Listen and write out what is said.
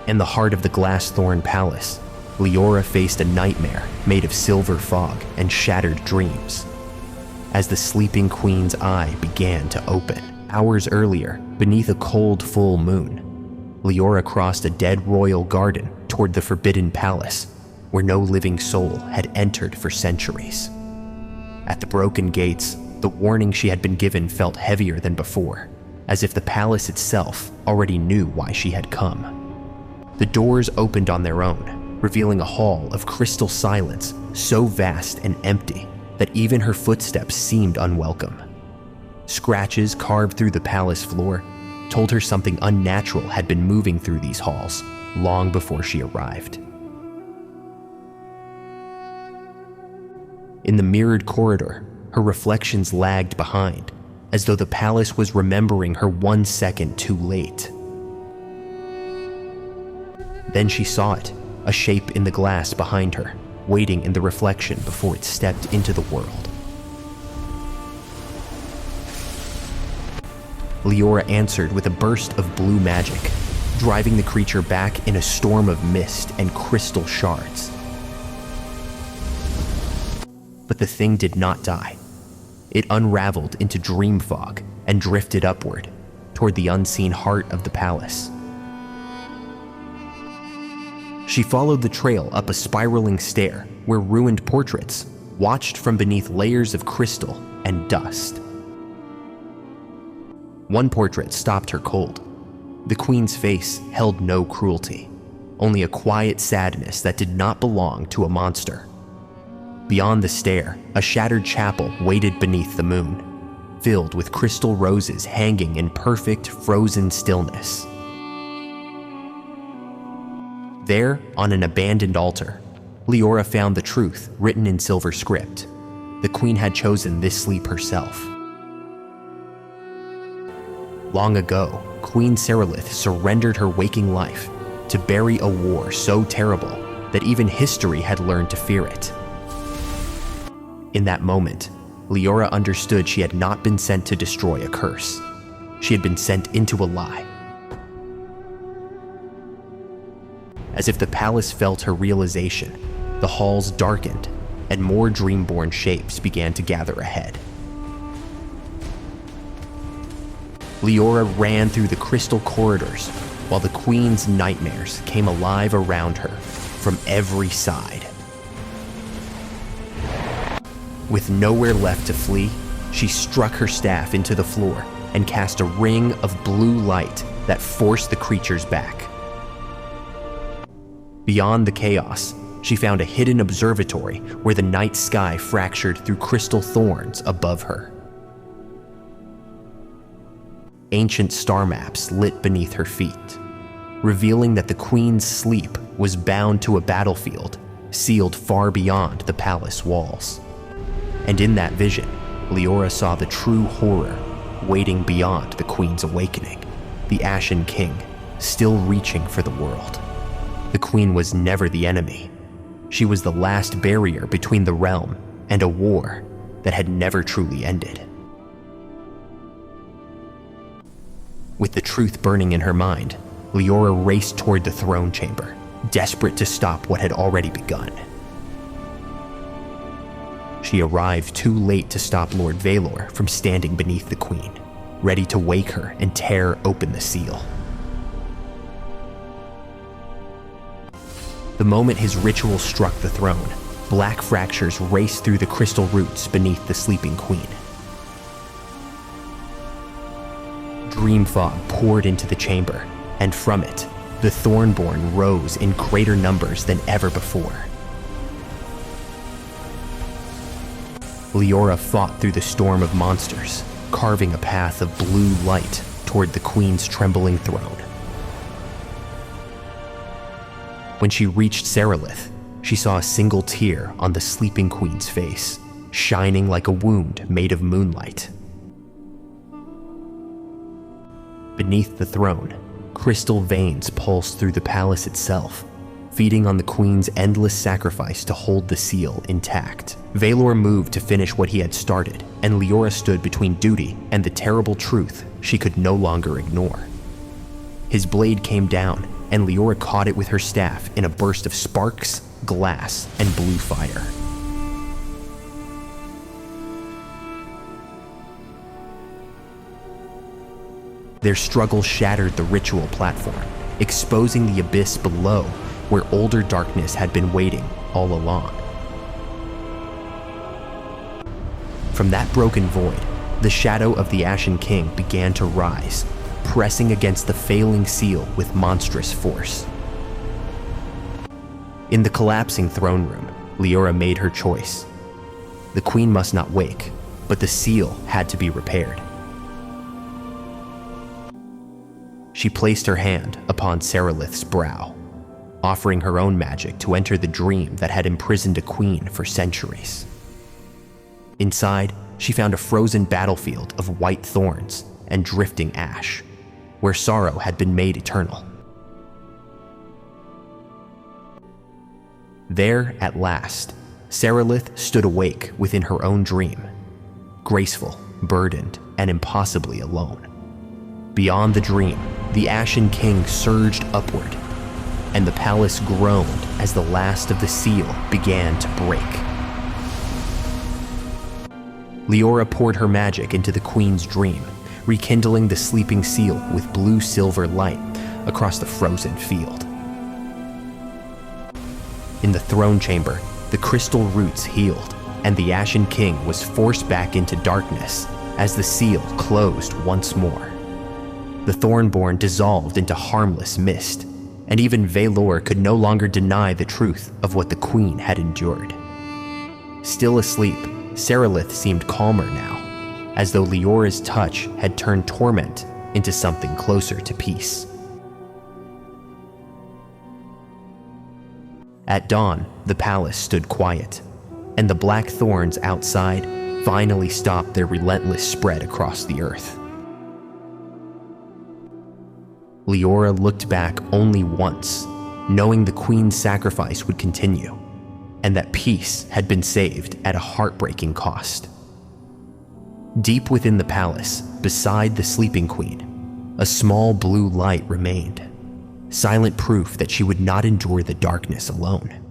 In the heart of the Glass Thorn Palace, Liora faced a nightmare made of silver fog and shattered dreams. As the sleeping queen's eye began to open, hours earlier, beneath a cold full moon, Liora crossed a dead royal garden toward the Forbidden Palace, where no living soul had entered for centuries. At the broken gates, the warning she had been given felt heavier than before, as if the palace itself already knew why she had come. The doors opened on their own, revealing a hall of crystal silence so vast and empty that even her footsteps seemed unwelcome. Scratches carved through the palace floor told her something unnatural had been moving through these halls long before she arrived. In the mirrored corridor, her reflections lagged behind, as though the palace was remembering her 1 second too late. Then she saw it, a shape in the glass behind her, waiting in the reflection before it stepped into the world. Liora answered with a burst of blue magic, driving the creature back in a storm of mist and crystal shards. But the thing did not die. It unraveled into dream fog and drifted upward, toward the unseen heart of the palace. She followed the trail up a spiraling stair where ruined portraits watched from beneath layers of crystal and dust. One portrait stopped her cold. The queen's face held no cruelty, only a quiet sadness that did not belong to a monster. Beyond the stair, a shattered chapel waited beneath the moon, filled with crystal roses hanging in perfect frozen stillness. There, on an abandoned altar, Liora found the truth written in silver script. The queen had chosen this sleep herself. Long ago, Queen Serylith surrendered her waking life to bury a war so terrible that even history had learned to fear it. In that moment, Liora understood she had not been sent to destroy a curse. She had been sent into a lie. As if the palace felt her realization, the halls darkened and more dreamborn shapes began to gather ahead. Liora ran through the crystal corridors while the queen's nightmares came alive around her from every side. With nowhere left to flee, she struck her staff into the floor and cast a ring of blue light that forced the creatures back. Beyond the chaos, she found a hidden observatory where the night sky fractured through crystal thorns above her. Ancient star maps lit beneath her feet, revealing that the queen's sleep was bound to a battlefield sealed far beyond the palace walls. And in that vision, Liora saw the true horror waiting beyond the queen's awakening, the Ashen King, still reaching for the world. The queen was never the enemy. She was the last barrier between the realm and a war that had never truly ended. With the truth burning in her mind, Liora raced toward the throne chamber, desperate to stop what had already begun. She arrived too late to stop Lord Valor from standing beneath the queen, ready to wake her and tear open the seal. The moment his ritual struck the throne, black fractures raced through the crystal roots beneath the sleeping queen. Dream fog poured into the chamber, and from it, the Thornborn rose in greater numbers than ever before. Liora fought through the storm of monsters, carving a path of blue light toward the queen's trembling throne. When she reached Serylith, she saw a single tear on the sleeping queen's face, shining like a wound made of moonlight. Beneath the throne, crystal veins pulsed through the palace itself, feeding on the queen's endless sacrifice to hold the seal intact. Valor moved to finish what he had started, and Liora stood between duty and the terrible truth she could no longer ignore. His blade came down, and Liora caught it with her staff in a burst of sparks, glass, and blue fire. Their struggle shattered the ritual platform, exposing the abyss below where older darkness had been waiting all along. From that broken void, the shadow of the Ashen King began to rise, pressing against the failing seal with monstrous force. In the collapsing throne room, Liora made her choice. The queen must not wake, but the seal had to be repaired. She placed her hand upon Serelith's brow, offering her own magic to enter the dream that had imprisoned a queen for centuries. Inside, she found a frozen battlefield of white thorns and drifting ash, where sorrow had been made eternal. There, at last, Serelith stood awake within her own dream, graceful, burdened, and impossibly alone. Beyond the dream, the Ashen King surged upward, and the palace groaned as the last of the seal began to break. Liora poured her magic into the queen's dream, rekindling the sleeping seal with blue-silver light across the frozen field. In the throne chamber, the crystal roots healed, and the Ashen King was forced back into darkness as the seal closed once more. The Thornborn dissolved into harmless mist, and even Valor could no longer deny the truth of what the queen had endured. Still asleep, Serelith seemed calmer now, as though Liora's touch had turned torment into something closer to peace. At dawn, the palace stood quiet, and the black thorns outside finally stopped their relentless spread across the earth. Liora looked back only once, knowing the queen's sacrifice would continue, and that peace had been saved at a heartbreaking cost. Deep within the palace, beside the sleeping queen, a small blue light remained, silent proof that she would not endure the darkness alone.